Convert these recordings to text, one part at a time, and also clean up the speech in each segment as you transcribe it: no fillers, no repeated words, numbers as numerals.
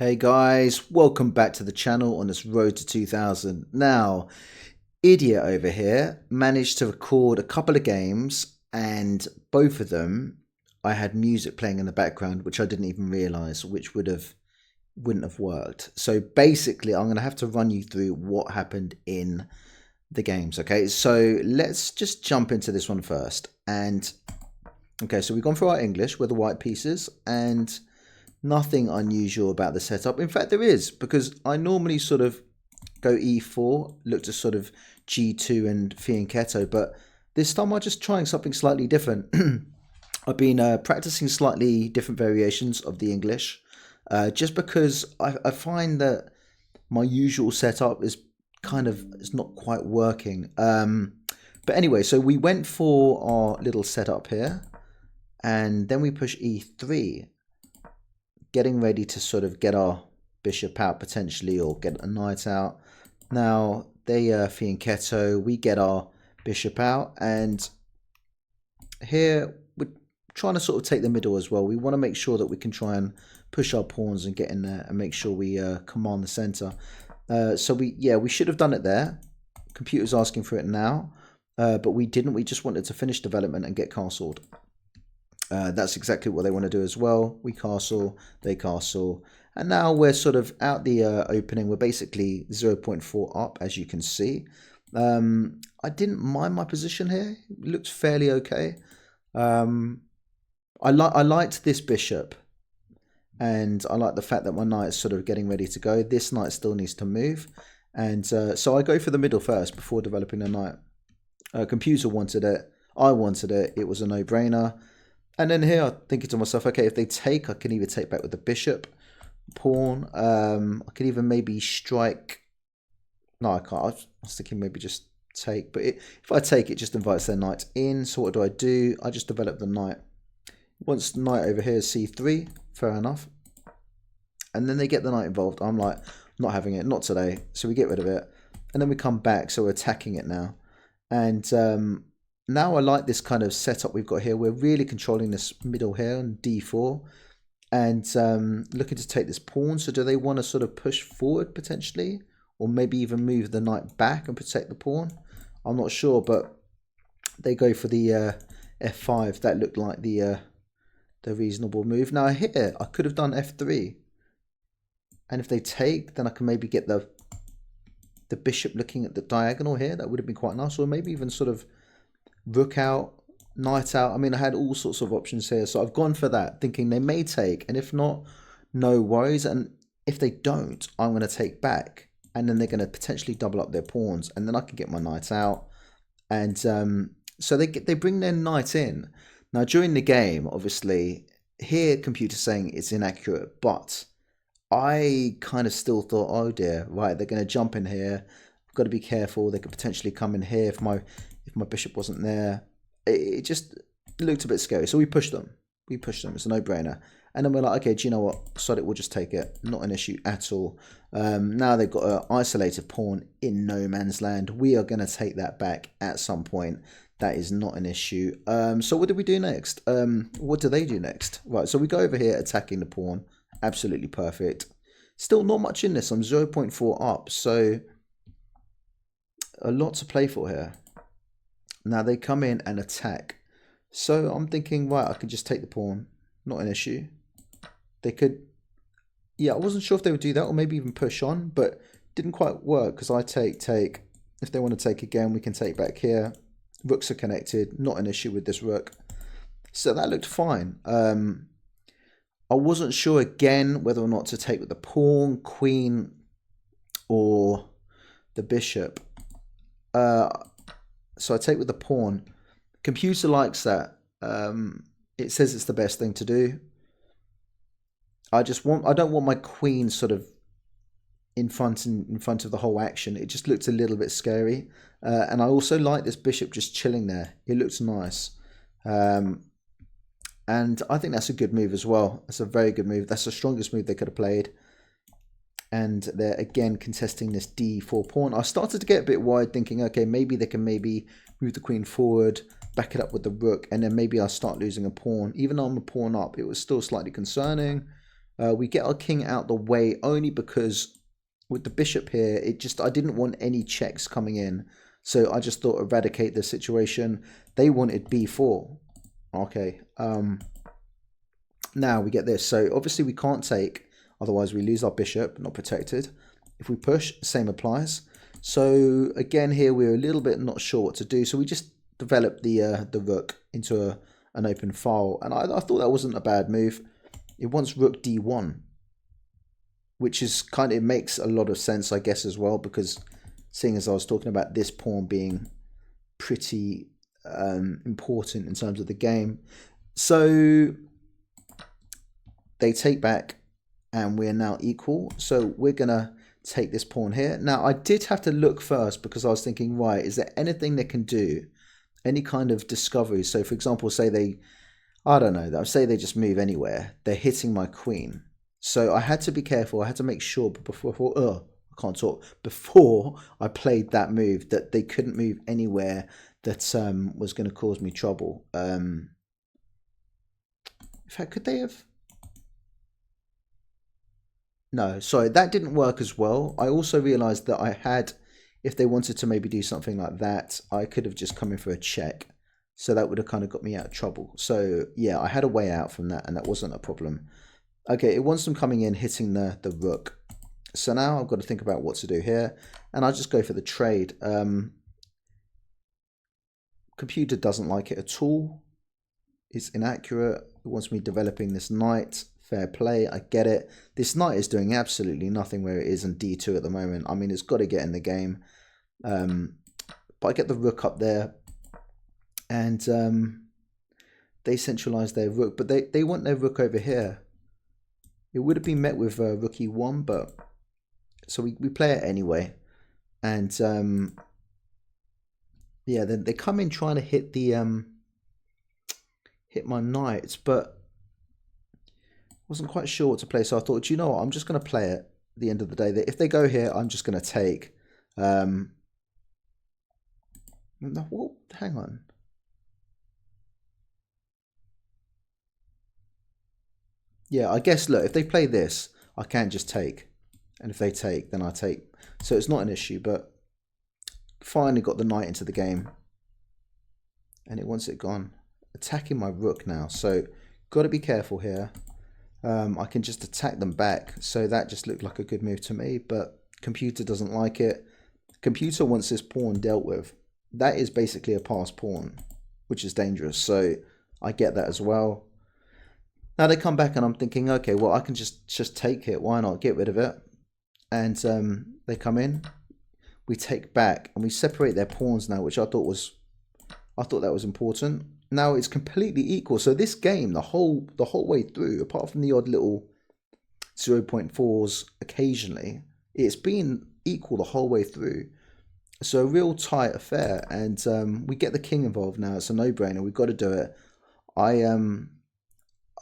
Hey guys, welcome back to the channel on this road to 2000. Now, Idiot over here managed to record a couple of games, and both of them I had music playing in the background, which I didn't even realize, which wouldn't have worked. So basically, I'm going to have to run you through what happened in the games, okay? So let's just jump into this one first. And okay, so we've gone through our English with the white pieces, and nothing unusual about the setup. In fact, there is, because I normally sort of go e4, look to sort of g2 and fianchetto, but this time I'm just trying something slightly different. I've been practicing slightly different variations of the English, just because I find that my usual setup is it's not quite working. But anyway, so we went for our little setup here, and then we push e3, getting ready to sort of get our bishop out potentially, or get a knight out. Now they fianchetto, we get our bishop out, and here we're trying to sort of take the middle as well. We want to make sure that we can try and push our pawns and get in there and make sure we command the center. So we should have done it there. Computer's asking for it now, but we didn't. We just wanted to finish development and get castled. That's exactly what they want to do as well. We castle, they castle. And now we're sort of out the opening. We're basically 0.4 up, as you can see. I didn't mind my position here. It looked fairly okay. I liked this bishop. And I like the fact that my knight is sort of getting ready to go. This knight still needs to move. And so I go for the middle first before developing the knight. Computer wanted it. I wanted it. It was a no-brainer. And then here I'm thinking to myself, okay, if they take, I can either take back with the bishop, pawn. I could even maybe strike. No, I can't. I was thinking maybe just take. But if I take, it just invites their knight in. So what do? I just develop the knight. Once the knight over here is c3, fair enough. And then they get the knight involved. I'm like, not having it, not today. So we get rid of it. And then we come back, so we're attacking it now. And now I like this kind of setup we've got here. We're really controlling this middle here on d4 and looking to take this pawn. So do they want to sort of push forward potentially, or maybe even move the knight back and protect the pawn? I'm not sure, but they go for the f5. That looked like the reasonable move. Now here I could have done f3, and if they take, then I can maybe get the bishop looking at the diagonal here. That would have been quite nice, or maybe even sort of rook out, knight out. I mean, I had all sorts of options here, so I've gone for that, thinking they may take, and if not, no worries. And if they don't, I'm going to take back, and then they're going to potentially double up their pawns, and then I can get my knight out. And so they bring their knight in. Now during the game, obviously, here computer saying it's inaccurate, but I kind of still thought, oh dear, right, they're going to jump in here. I've got to be careful. They could potentially come in here if my bishop wasn't there. It just looked a bit scary. So we pushed them. It's a no-brainer. And then we're like, okay, do you know what? Sod it, we'll just take it. Not an issue at all. Now they've got an isolated pawn in no man's land. We are going to take that back at some point. That is not an issue. So what do we do next? What do they do next? Right, so we go over here attacking the pawn. Absolutely perfect. Still not much in this. I'm 0.4 up. So a lot to play for here. Now they come in and attack. So I'm thinking, right, I could just take the pawn. Not an issue. They could, yeah, I wasn't sure if they would do that or maybe even push on, but didn't quite work because I take. If they want to take again, we can take back here. Rooks are connected. Not an issue with this rook. So that looked fine. I wasn't sure again whether or not to take with the pawn, queen, or the bishop. So I take with the pawn. Computer likes that. It says it's the best thing to do. I don't want my queen sort of in front of the whole action. It just looked a little bit scary. And I also like this bishop just chilling there. It looks nice. And I think that's a good move as well. That's a very good move. That's the strongest move they could have played. And they're again contesting this d4 pawn. I started to get a bit wide, thinking, okay, maybe they can move the queen forward, back it up with the rook, and then maybe I'll start losing a pawn. Even though I'm a pawn up, it was still slightly concerning. We get our king out the way only because with the bishop here, I didn't want any checks coming in. So I just thought eradicate the situation. They wanted b4. Okay. Now we get this. So obviously we can't take, otherwise we lose our bishop, not protected. If we push, same applies. So again here we're a little bit not sure what to do. So we just developed the rook into an open file. And I thought that wasn't a bad move. It wants rook d1, which is kind of, it makes a lot of sense, I guess, as well, because seeing as I was talking about this pawn being pretty important in terms of the game. So they take back and we're now equal. So we're going to take this pawn here. Now, I did have to look first because I was thinking, right, is there anything they can do? Any kind of discovery? So, for example, say they, I don't know, say they just move anywhere. They're hitting my queen. So I had to be careful. I had to make sure before I can't talk. Before I played that move that they couldn't move anywhere that was going to cause me trouble. In fact, could they have? No, sorry, that didn't work as well. I also realized that I had, if they wanted to maybe do something like that, I could have just come in for a check. So that would have kind of got me out of trouble. So yeah, I had a way out from that and that wasn't a problem. Okay, it wants them coming in, hitting the rook. So now I've got to think about what to do here. And I'll just go for the trade. Computer doesn't like it at all. It's inaccurate. It wants me developing this knight. Fair play, I get it. This knight is doing absolutely nothing where it is in d2 at the moment. I mean, it's got to get in the game. But I get the rook up there. And they centralize their rook. But they want their rook over here. It would have been met with rook e1, but... So we play it anyway. And... yeah, then they come in trying to hit the... hit my knights, but... wasn't quite sure what to play, so I thought, you know what, I'm just going to play it at the end of the day. If they go here, I'm just going to take. No, well, hang on. Yeah, I guess, look, if they play this, I can just take. And if they take, then I take. So it's not an issue, but finally got the knight into the game. And it wants it gone. Attacking my rook now, so got to be careful here. I can just attack them back, so that just looked like a good move to me, but computer doesn't like it. Computer wants this pawn dealt with. That is basically a passed pawn, which is dangerous, so I get that as well. Now they come back and I'm thinking, okay, well, I can just take it. Why not? Get rid of it. And they come in. We take back and we separate their pawns now, which I thought that was important. Now it's completely equal. So this game, the whole way through, apart from the odd little 0.4s occasionally, it's been equal the whole way through. So a real tight affair, and we get the king involved now. It's a no-brainer. We've got to do it.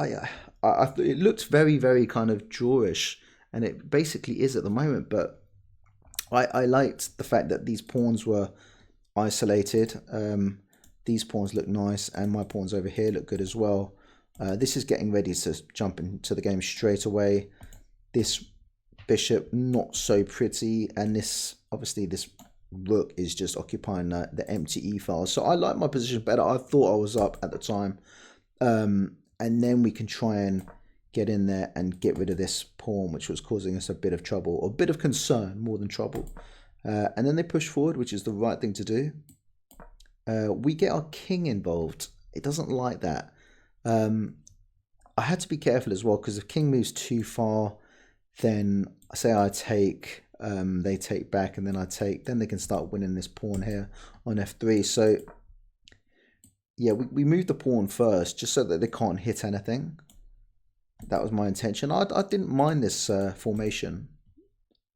It looked very, very kind of drawish, and it basically is at the moment. But I liked the fact that these pawns were isolated. These pawns look nice, and my pawns over here look good as well. This is getting ready to jump into the game straight away. This bishop, not so pretty, and this, obviously, this rook is just occupying the empty e file. So I like my position better. I thought I was up at the time. And then we can try and get in there and get rid of this pawn, which was causing us a bit of trouble, or a bit of concern more than trouble. And then they push forward, which is the right thing to do. We get our king involved. It doesn't like that. I had to be careful as well, because if king moves too far, then say I take, they take back, and then I take, then they can start winning this pawn here on f3. So yeah, we moved the pawn first just so that they can't hit anything. That was my intention. I didn't mind this formation.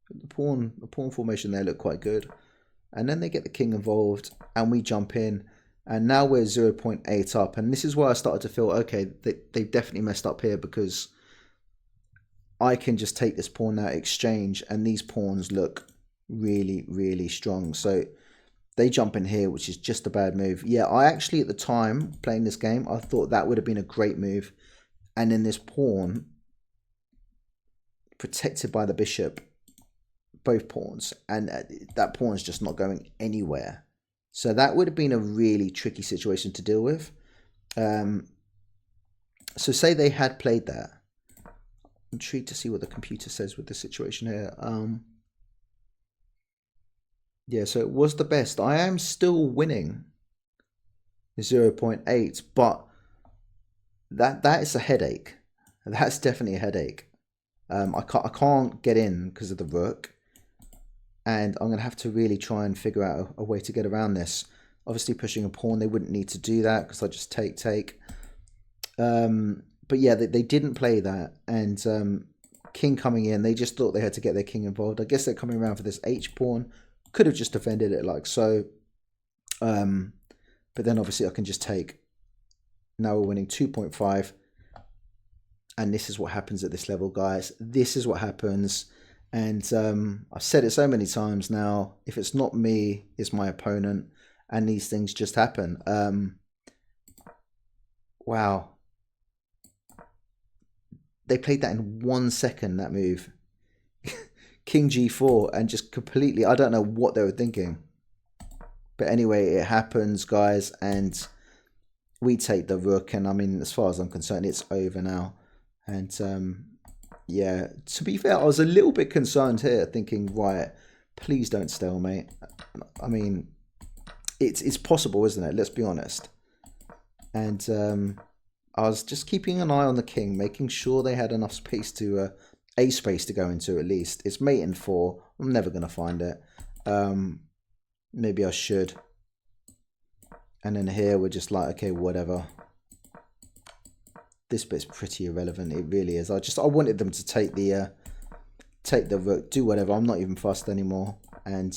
The pawn formation there looked quite good. And then they get the king involved, and we jump in, and now we're 0.8 up. And this is where I started to feel, okay, they've definitely messed up here, because I can just take this pawn now, exchange, and these pawns look really, really strong. So they jump in here, which is just a bad move. Yeah, I actually, at the time playing this game, I thought that would have been a great move. And then this pawn protected by the bishop, both pawns, and that pawn's just not going anywhere. So that would have been a really tricky situation to deal with. So say they had played that. I'm intrigued to see what the computer says with the situation here. Yeah, so it was the best. I am still winning 0.8, but that is a headache. That's definitely a headache. I can't get in because of the rook, and I'm gonna have to really try and figure out a way to get around this. Obviously, pushing a pawn, they wouldn't need to do that because I just take. But yeah, they didn't play that, and king coming in, they just thought they had to get their king involved. I guess they're coming around for this h pawn. Could have just defended it like so. But then obviously I can just take. Now we're winning 2.5. And this is what happens at this level, guys. This is what happens. And I've said it so many times now. If it's not me, it's my opponent. And these things just happen. Wow. They played that in 1 second, that move. King g4, and just completely, I don't know what they were thinking. But anyway, it happens, guys, and we take the rook, and I mean, as far as I'm concerned, it's over now. And yeah, to be fair, I was a little bit concerned here, thinking, right, please don't stalemate. I mean, it's possible, isn't it? Let's be honest. And I was just keeping an eye on the king, making sure they had enough space to a space to go into at least. It's mate in 4. I'm never going to find it. Maybe I should. And then here we're just like, okay, whatever. This bit's pretty irrelevant. It really is. I wanted them to take the rook, do whatever. I'm not even fussed anymore. And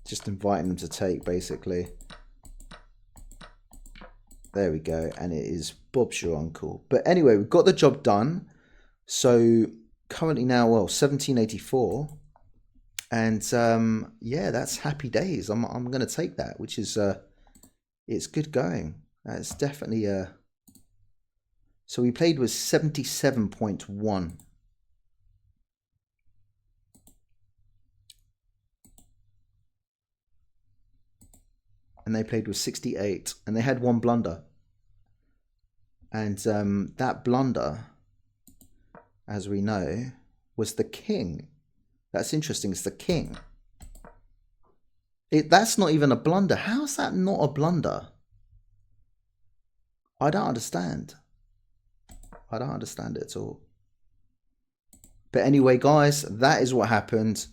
just inviting them to take, basically. There we go, and it is Bob's your uncle. But anyway, we've got the job done. So currently now, well, 1784, and yeah, that's happy days. I'm going to take that, which is it's good going. It's definitely so we played with 77.1. And they played with 68, and they had one blunder. And that blunder, as we know, was the king. That's interesting. It's the king. That's not even a blunder. How's that not a blunder? I don't understand. I don't understand it at all. But anyway, guys, that is what happened.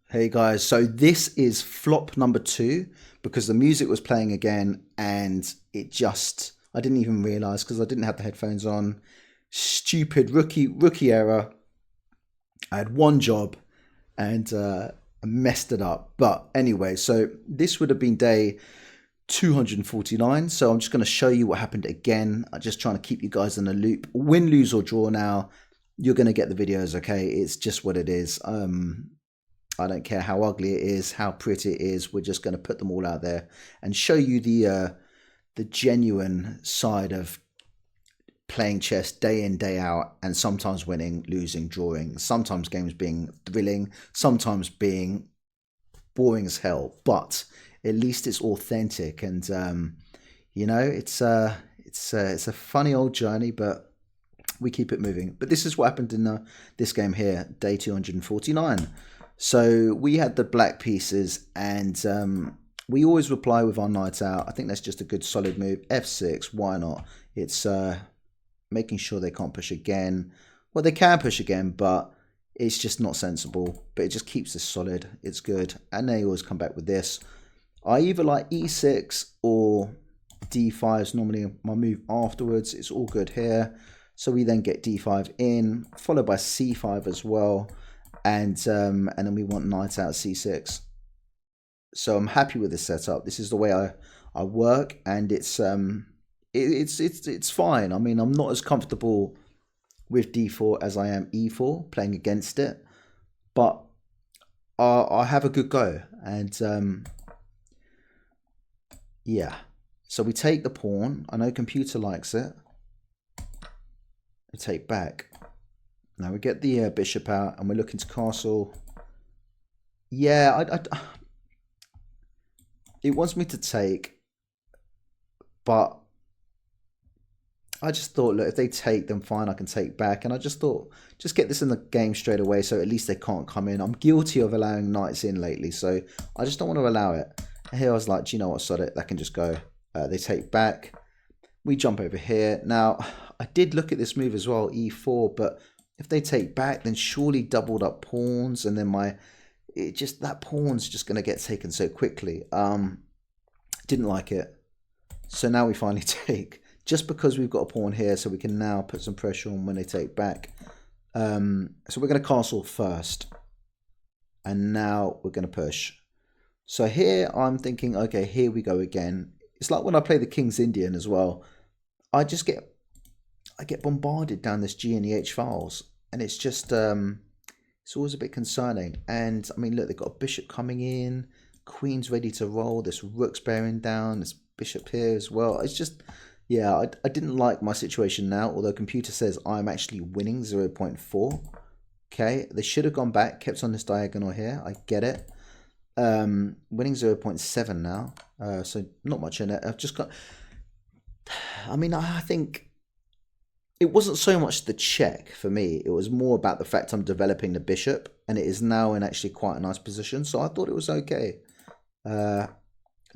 Hey guys, so this is flop number 2 because the music was playing again and it just, I didn't even realize because I didn't have the headphones on. Stupid rookie error. I had one job and I messed it up. But anyway, so this would have been day 249. So I'm just going to show you what happened again. I'm just trying to keep you guys in the loop. Win, lose or draw now. You're going to get the videos, okay? It's just what it is. I don't care how ugly it is, how pretty it is. We're just going to put them all out there and show you the genuine side of playing chess day in, day out, and sometimes winning, losing, drawing, sometimes games being thrilling, sometimes being boring as hell, but at least it's authentic. And you know, it's a funny old journey, but we keep it moving. But this is what happened in this game here, day 249. So we had the black pieces, and we always reply with our knight out. I think that's just a good solid move. F6, why not? It's making sure they can't push again. Well, they can push again, but it's just not sensible. But it just keeps this solid. It's good. And they always come back with this. I either like E6 or D5 is normally my move afterwards. It's all good here. So we then get D5 in, followed by C5 as well. And then we want knight out C6. So I'm happy with this setup. This is the way I work, and it's fine. I mean, I'm not as comfortable with D4 as I am E4 playing against it, but I have a good go. And yeah, So we take the pawn. I know computer likes it. We take back. Now we get the bishop out and we're looking to castle. Yeah, it wants me to take, but I just thought, look, if they take, then fine, I can take back. And I just thought, just get this in the game straight away so at least they can't come in. I'm guilty of allowing knights in lately, so I just don't want to allow it. And here I was like, do you know what, sod it, that can just go. They take back. We jump over here. Now, I did look at this move as well, e4, but if they take back, then surely doubled up pawns, and then that pawn's just going to get taken so quickly. Didn't like it. So now we finally take, just because we've got a pawn here, so we can now put some pressure on when they take back. So we're going to castle first, and now we're going to push. So here I'm thinking, okay, here we go again. It's like when I play the King's Indian as well. I get bombarded down this G and the H files, and it's just it's always a bit concerning. And I mean, look, they've got a bishop coming in, queen's ready to roll, this rook's bearing down, this bishop here as well. It's just, yeah, I didn't like my situation now, although computer says I'm actually winning 0.4. Okay, they should have gone back, kept on this diagonal here. I get it. Winning 0.7 now, so not much in it. I've just got, I mean, I think it wasn't so much the check for me. It was more about the fact I'm developing the bishop, and it is now in actually quite a nice position. So I thought it was okay.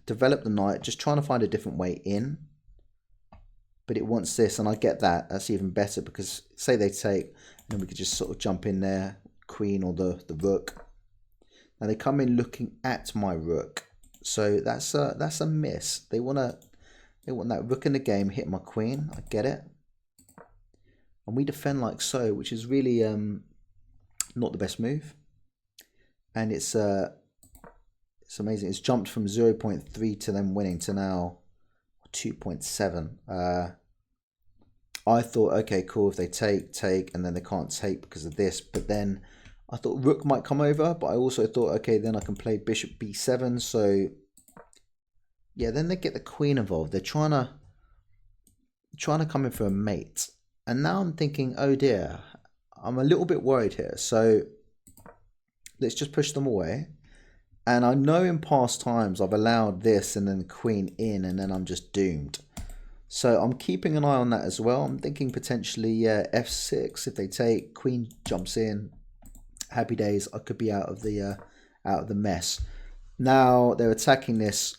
Develop the knight, just trying to find a different way in. But it wants this, and I get that. That's even better because say they take, and then we could just sort of jump in there, queen or the rook. Now they come in looking at my rook, so that's a miss. They want that rook in the game, hit my queen. I get it, and we defend like so, which is really not the best move. And it's amazing. It's jumped from 0.3 to them winning to now 2.7. I thought, okay, cool, if they take, and then they can't take because of this. But then I thought rook might come over, but I also thought, okay, then I can play bishop b7. So yeah, then they get the queen involved. They're trying to come in for a mate. And now I'm thinking, oh dear, I'm a little bit worried here. So let's just push them away. And I know in past times I've allowed this and then the queen in, and then I'm just doomed. So I'm keeping an eye on that as well. I'm thinking potentially, yeah, f6. If they take, queen jumps in. Happy days. I could be out of the mess. Now they're attacking this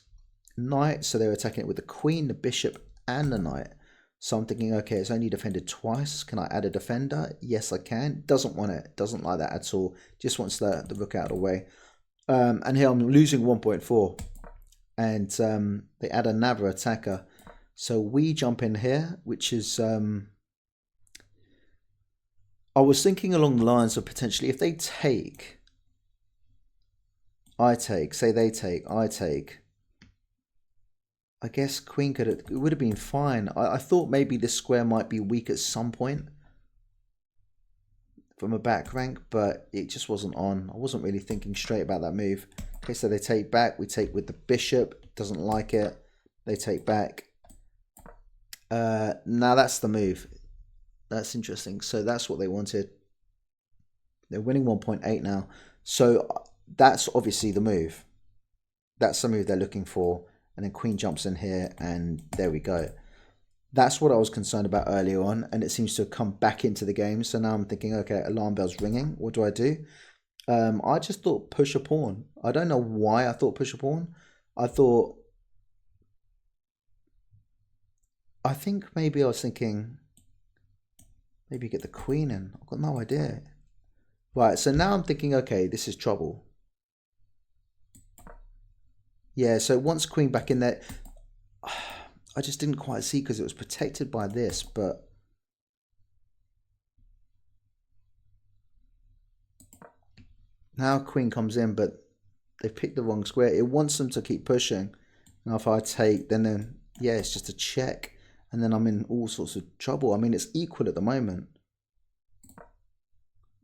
knight, so they're attacking it with the queen, the bishop, and the knight. So I'm thinking, okay, it's only defended twice. Can I add a defender? Yes, I can. Doesn't want it. Doesn't like that at all. Just wants the rook out of the way. And here I'm losing 1.4. And they add another attacker. So we jump in here, which is... I was thinking along the lines of potentially if they take... I take. Say they take. I take. I guess queen could have... It would have been fine. I thought maybe this square might be weak at some point from a back rank, but it just wasn't on. I wasn't really thinking straight about that move. Okay, so they take back. We take with the bishop. Doesn't like it. They take back. Now that's the move. That's interesting. So that's what they wanted. They're winning 1.8 now. So that's obviously the move. That's the move they're looking for. And then queen jumps in here, and there we go. That's what I was concerned about earlier on, and it seems to have come back into the game. So now I'm thinking, okay, alarm bell's ringing. What do I do? I just thought push a pawn. I don't know why I thought push a pawn. I think maybe I was thinking, maybe get the queen in. I've got no idea. Right, so now I'm thinking, okay, this is trouble. Yeah, so once queen back in there, I just didn't quite see because it was protected by this, but... Now queen comes in, but they've picked the wrong square. It wants them to keep pushing. Now if I take, then yeah, it's just a check. And then I'm in all sorts of trouble. I mean, it's equal at the moment.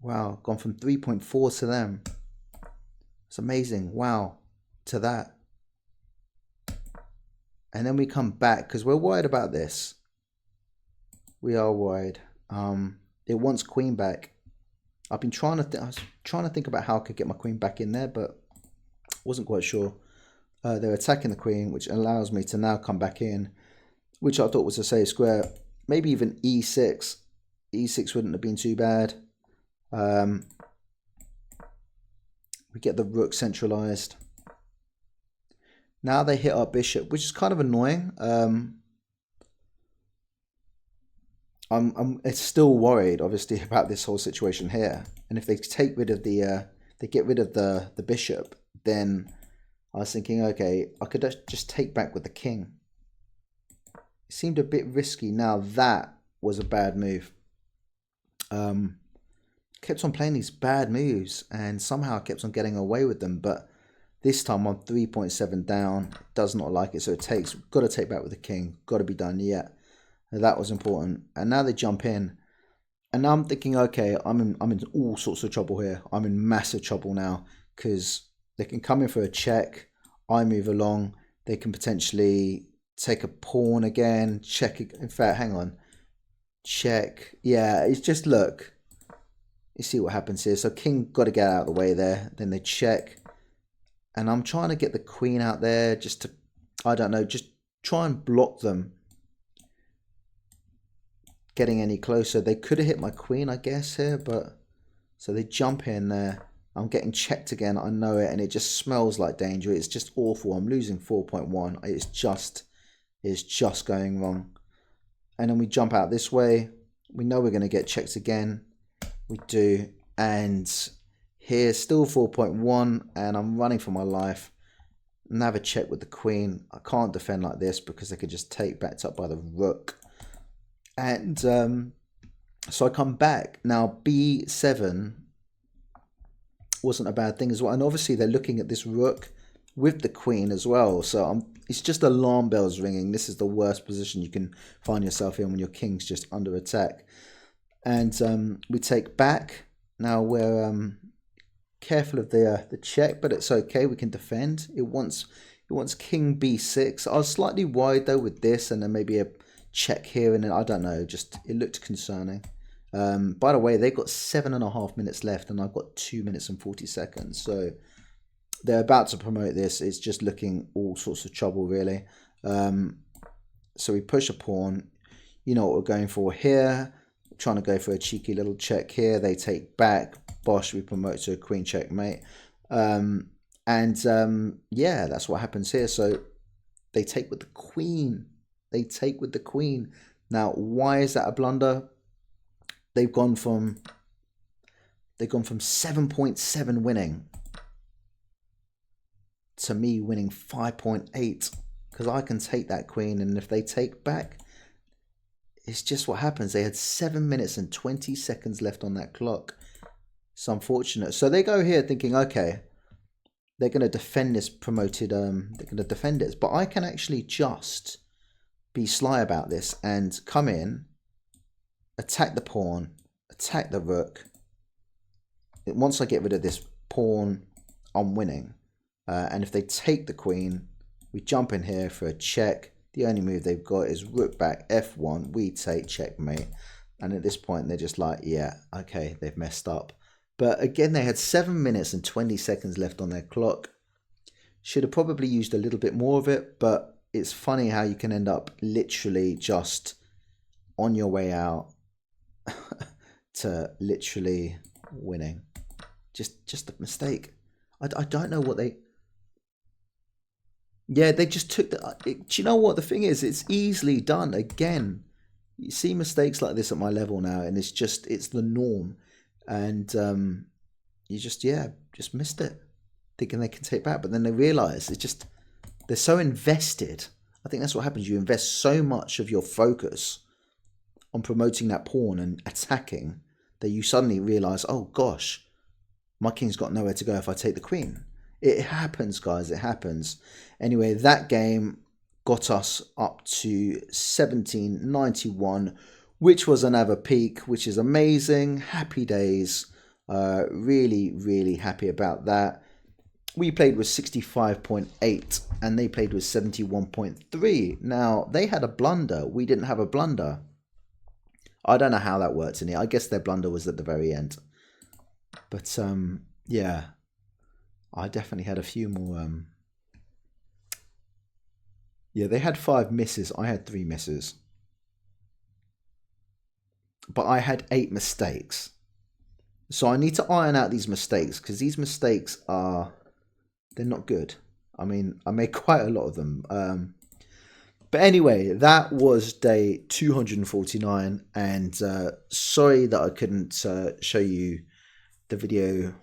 Wow, gone from 3.4 to them. It's amazing. Wow, to that. And then we come back because we're worried about this. We are worried. It wants queen back. I've been trying to I was trying to think about how I could get my queen back in there, but wasn't quite sure. They're attacking the queen, which allows me to now come back in, which I thought was a safe square. Maybe even e6. E6 wouldn't have been too bad. We get the rook centralized. Now they hit our bishop, which is kind of annoying. I'm still worried, obviously, about this whole situation here. And if they take rid of they get rid of the bishop, then I was thinking, okay, I could just take back with the king. It seemed a bit risky. Now that was a bad move. Kept on playing these bad moves, and somehow I kept on getting away with them. But this time I'm 3.7 down. Does not like it, so got to take back with the king. Got to be done. Yeah. That was important. And now they jump in. And now I'm thinking, okay, I'm in all sorts of trouble here. I'm in massive trouble now because they can come in for a check. I move along. They can potentially take a pawn again. Check. In fact, hang on. Check. Yeah, it's just, look. You see what happens here. So king got to get out of the way there. Then they check. And I'm trying to get the queen out there just to, I don't know, just try and block them getting any closer. They could have hit my queen, I guess, here, but so they jump in there. I'm getting checked again. I know it, and it just smells like danger. It's just awful. I'm losing 4.1. It's just going wrong. And then we jump out this way. We know we're going to get checked again. We do, and here still 4.1, and I'm running for my life. Now have a check with the queen. I can't defend like this because they could just take backed up by the rook. And so I come back. Now b7 wasn't a bad thing as well. And obviously they're looking at this rook with the queen as well. So it's just alarm bells ringing. This is the worst position you can find yourself in when your king's just under attack. And we take back. Now we're careful of the check, but it's okay. We can defend. It wants king b6. I was slightly worried though with this, and then maybe a check here, and then I don't know, just it looked concerning. By the way, they've got 7.5 minutes left, and I've got 2 minutes and 40 seconds, so they're about to promote this. It's just looking all sorts of trouble, really. So we push a pawn. You know what we're going for here. We're trying to go for a cheeky little check here. They take back. Bosh, we promote to a queen checkmate. Yeah, that's what happens here. So they take with the queen. They take with the queen. Now, why is that a blunder? They've gone from 7.7 winning to me winning 5.8 because I can take that queen, and if they take back, it's just what happens. They had 7 minutes and 20 seconds left on that clock. It's unfortunate. So they go here thinking, okay, they're going to defend this promoted. They're going to defend it, but I can actually just be sly about this and come in, attack the pawn, attack the rook. Once I get rid of this pawn, I'm winning. And if they take the queen, we jump in here for a check. The only move they've got is rook back, f1, we take, checkmate. And at this point, they're just like, yeah, okay, they've messed up. But again, they had 7 minutes and 20 seconds left on their clock. Should have probably used a little bit more of it, but it's funny how you can end up literally just on your way out to literally winning. Just a mistake. I don't know what they... Yeah, they just took the... Do you know what the thing is? It's easily done. Again, you see mistakes like this at my level now, and it's the norm. And you just missed it. Thinking they can take back, but then they realise they're so invested. I think that's what happens. You invest so much of your focus on promoting that pawn and attacking that you suddenly realise, oh gosh, my king's got nowhere to go if I take the queen. It happens, guys. It happens. Anyway, that game got us up to 1791, which was another peak, which is amazing. Happy days. Really, really happy about that. we played with 65.8 and they played with 71.3. Now, they had a blunder. We didn't have a blunder. I don't know how that works in here. I guess their blunder was at the very end. But, yeah. I definitely had a few more... Yeah, they had 5 misses. I had 3 misses. But I had 8 mistakes. So I need to iron out these mistakes, because these mistakes are... They're not good. I mean, I made quite a lot of them. But anyway, that was day 249. And sorry that I couldn't show you the video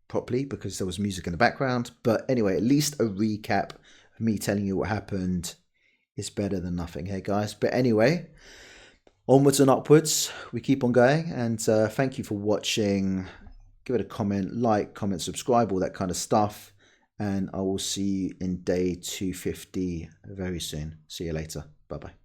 properly because there was music in the background. But anyway, at least a recap of me telling you what happened is better than nothing, hey guys. But anyway, onwards and upwards. We keep on going. And thank you for watching. Give it a comment, like, comment, subscribe, all that kind of stuff. And I will see you in day 250 very soon. See you later. Bye-bye.